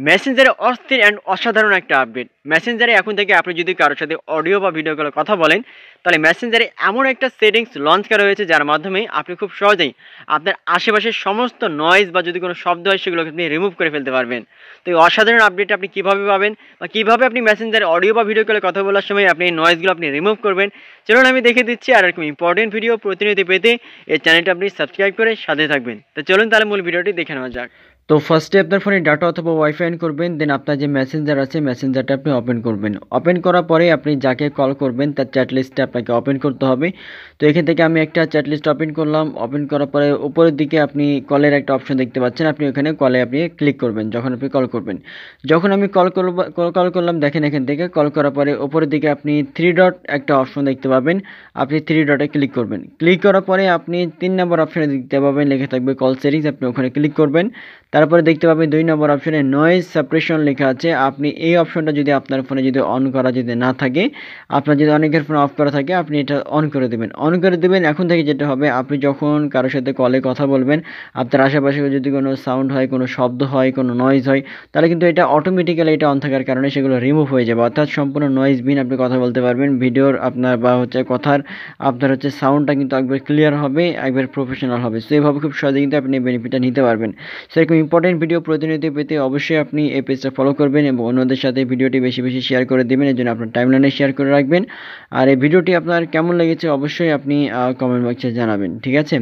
মেসেঞ্জারে অস্থির অ্যান্ড অসাধারণ একটা আপডেট। মেসেঞ্জারে এখন থেকে আপনি যদি কারোর সাথে অডিও বা ভিডিও কলে কথা বলেন, তাহলে মেসেঞ্জারে এমন একটা সেটিংস লঞ্চ করা হয়েছে যার মাধ্যমে আপনি খুব সহজেই আপনার আশেপাশের সমস্ত নয়েজ বা যদি কোনো শব্দ হয় সেগুলোকে আপনি রিমুভ করে ফেলতে পারবেন। তো এই অসাধারণ আপডেট আপনি কীভাবে পাবেন বা কীভাবে আপনি মেসেঞ্জারে অডিও বা ভিডিও কলে কথা বলার সময় আপনি এই নয়েজগুলো আপনি রিমুভ করবেন, চলুন আমি দেখে দিচ্ছি। আর এরকম ইম্পর্টেন্ট ভিডিও প্রতিনিয়ত পেতে এই চ্যানেলটা আপনি সাবস্ক্রাইব করে সাথে থাকবেন। তো চলুন তাহলে মূল ভিডিওটি দেখে নেওয়া যাক। তো ফার্স্টে আপনার ফোনে ডাটা অথবা ওয়াইফাই অন করবেন, দেন আপনার যে মেসেঞ্জার আছে মেসেঞ্জারটা আপনি ওপেন করবেন। ওপেন করার পরে আপনি যাকে কল করবেন তার চ্যাট লিস্টটা আপনাকে ওপেন করতে হবে। তো এখান থেকে আমি একটা চ্যাট লিস্ট ওপেন করলাম। ওপেন করার পরে উপরের দিকে আপনি কলের একটা অপশন দেখতে পাচ্ছেন, আপনি ওখানে কলে আপনি ক্লিক করবেন যখন আপনি কল করবেন। যখন আমি কল করলাম, দেখেন এখান থেকে কল করার পরে উপরের দিকে আপনি 3 ডট একটা অপশন দেখতে পাবেন, আপনি 3 ডটে ক্লিক করবেন। ক্লিক করার পরে আপনি 3 নম্বর অপশনে দেখতে পাবেন লেখা থাকবে কল সেটিংস, আপনি ওখানে ক্লিক করবেন। তারপরে দেখতে পাবেন 2 নম্বর অপশনে নয়েজ সাপ্রেশন লেখা আছে, আপনি এই অপশনটা যদি আপনার ফোনে যদি অন করা যদি না থাকে, আপনার যদি অনেকের ফোনে অফ করা থাকে, আপনি এটা অন করে দেবেন। অন করে দেবেন। এখন থেকে যেটা হবে, আপনি যখন কারোর সাথে কলে কথা বলবেন, আপনার আশেপাশে যদি কোনো সাউন্ড হয়, কোনো শব্দ হয়, কোনো নয়েজ হয়, তাহলে কিন্তু এটা অটোমেটিক্যালি এটা অন থাকার কারণে সেগুলো রিমুভ হয়ে যাবে। অর্থাৎ সম্পূর্ণ নয়েজ বিহীন আপনি কথা বলতে পারবেন। ভিডিওর আপনার বা কথার আপনার সাউন্ডটা কিন্তু একবার ক্লিয়ার হবে, একবার প্রফেশনাল হবে। সো এইভাবে খুব সহজে কিন্তু আপনি এই বেনিফিটটা নিতে পারবেন। সো এরকম ইম্পর্টেন্ট ভিডিও প্রতিনিয়ত পেতে অবশ্যই আপনি এই পেজটা ফলো করবেন এবং অন্যদের সাথে ভিডিওটি বেশি বেশি শেয়ার করে দেবেন। এর জন্য আপনার টাইমলাইনে শেয়ার করে রাখবেন। আর এই ভিডিওটি আপনার কেমন লেগেছে অবশ্যই আপনি কমেন্ট বক্সে জানাবেন। ঠিক আছে?